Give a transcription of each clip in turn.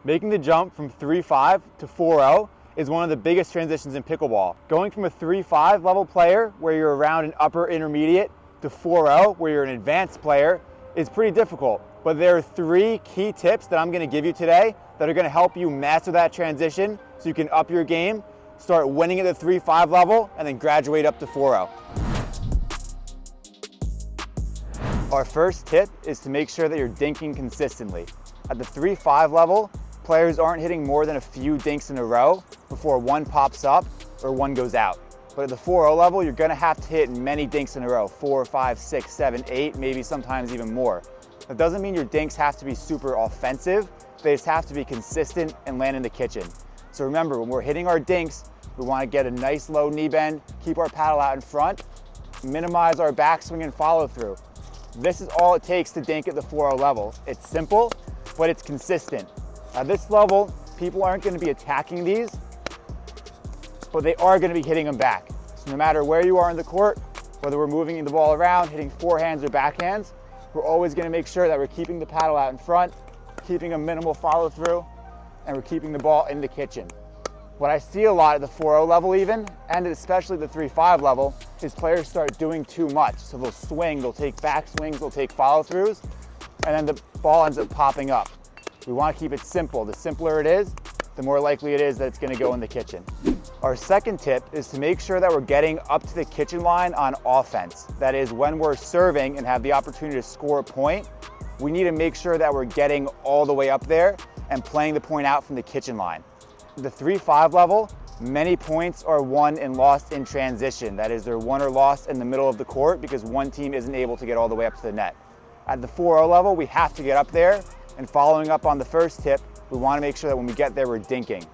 Making the jump from 3.5 to 4.0 is one of the biggest transitions in pickleball. Going from a 3.5 level player, where you're around an upper intermediate, to 4.0, where you're an advanced player, is pretty difficult. But there are 3 key tips that I'm going to give you today that are going to help you master that transition so you can up your game, start winning at the 3.5 level, and then graduate up to 4.0. Our first tip is to make sure that you're dinking consistently. At the 3.5 level, players aren't hitting more than a few dinks in a row before one pops up or one goes out. But at the 4.0 level, you're gonna have to hit many dinks in a row, 4, 5, 6, 7, 8, maybe sometimes even more. That doesn't mean your dinks have to be super offensive, they just have to be consistent and land in the kitchen. So remember, when we're hitting our dinks, we wanna get a nice low knee bend, keep our paddle out in front, minimize our backswing and follow through. This is all it takes to dink at the 4.0 level. It's simple, but it's consistent. At this level, people aren't going to be attacking these, but they are going to be hitting them back. So no matter where you are in the court, whether we're moving the ball around, hitting forehands or backhands, we're always going to make sure that we're keeping the paddle out in front, keeping a minimal follow through, and we're keeping the ball in the kitchen. What I see a lot at the 4.0 level even, and especially the 3.5 level, is players start doing too much. So they'll swing, they'll take back swings, they'll take follow throughs, and then the ball ends up popping up. We want to keep it simple. The simpler it is, the more likely it is that it's going to go in the kitchen. Our second tip is to make sure that we're getting up to the kitchen line on offense. That is, when we're serving and have the opportunity to score a point, we need to make sure that we're getting all the way up there and playing the point out from the kitchen line. The 3.5 level, many points are won and lost in transition. That is, they're won or lost in the middle of the court because one team isn't able to get all the way up to the net. At the 4.0 level, we have to get up there, and following up on the first tip, we want to make sure that when we get there, we're dinking.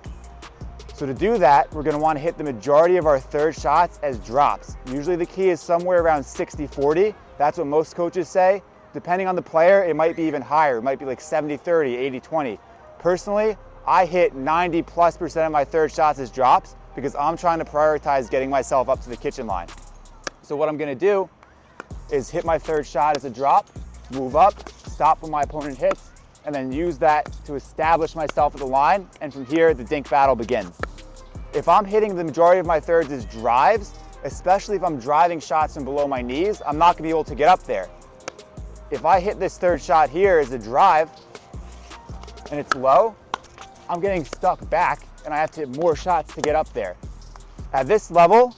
So to do that, we're going to want to hit the majority of our third shots as drops. Usually the key is somewhere around 60-40. That's what most coaches say. Depending on the player, it might be even higher. It might be like 70-30, 80-20. Personally, I hit 90+% of my third shots as drops because I'm trying to prioritize getting myself up to the kitchen line. So what I'm going to do is hit my third shot as a drop, move up, stop when my opponent hits, and then use that to establish myself at the line, and from here, the dink battle begins. If I'm hitting the majority of my thirds as drives, especially if I'm driving shots from below my knees, I'm not gonna be able to get up there. If I hit this third shot here as a drive, and it's low, I'm getting stuck back, and I have to hit more shots to get up there. At this level,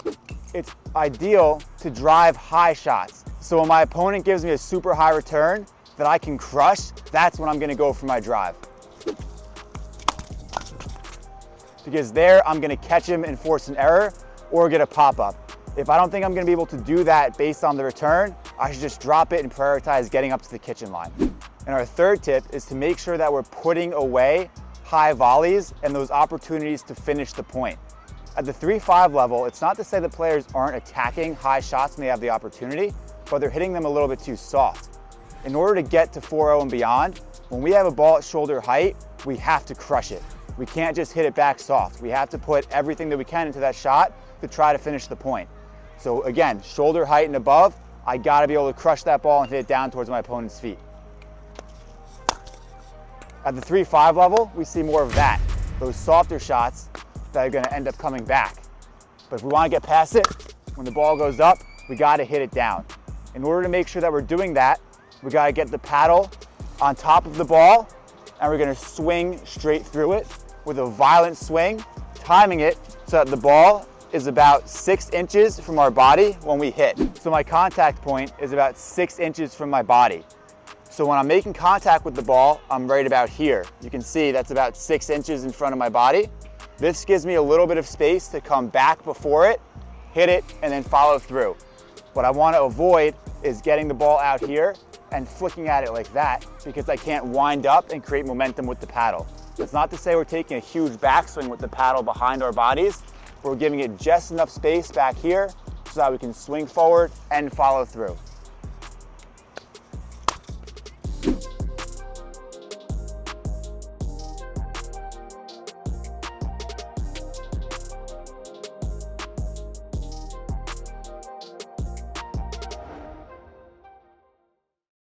it's ideal to drive high shots. So when my opponent gives me a super high return that I can crush, that's when I'm gonna go for my drive. Because there, I'm gonna catch him and force an error or get a pop-up. If I don't think I'm gonna be able to do that based on the return, I should just drop it and prioritize getting up to the kitchen line. And our third tip is to make sure that we're putting away high volleys and those opportunities to finish the point. At the 3.5 level, it's not to say that players aren't attacking high shots when they have the opportunity, but they're hitting them a little bit too soft. In order to get to 4.0 and beyond, when we have a ball at shoulder height, we have to crush it. We can't just hit it back soft. We have to put everything that we can into that shot to try to finish the point. So again, shoulder height and above, I gotta be able to crush that ball and hit it down towards my opponent's feet. At the 3.5 level, we see more of that, those softer shots that are gonna end up coming back. But if we wanna get past it, when the ball goes up, we gotta hit it down. In order to make sure that we're doing that, we gotta get the paddle on top of the ball, and we're gonna swing straight through it with a violent swing, timing it so that the ball is about 6 inches from our body when we hit. So my contact point is about 6 inches from my body. So when I'm making contact with the ball, I'm right about here. You can see that's about 6 inches in front of my body. This gives me a little bit of space to come back before it, hit it, and then follow through. What I want to avoid is getting the ball out here and flicking at it like that, because I can't wind up and create momentum with the paddle. That's not to say we're taking a huge backswing with the paddle behind our bodies, but we're giving it just enough space back here so that we can swing forward and follow through.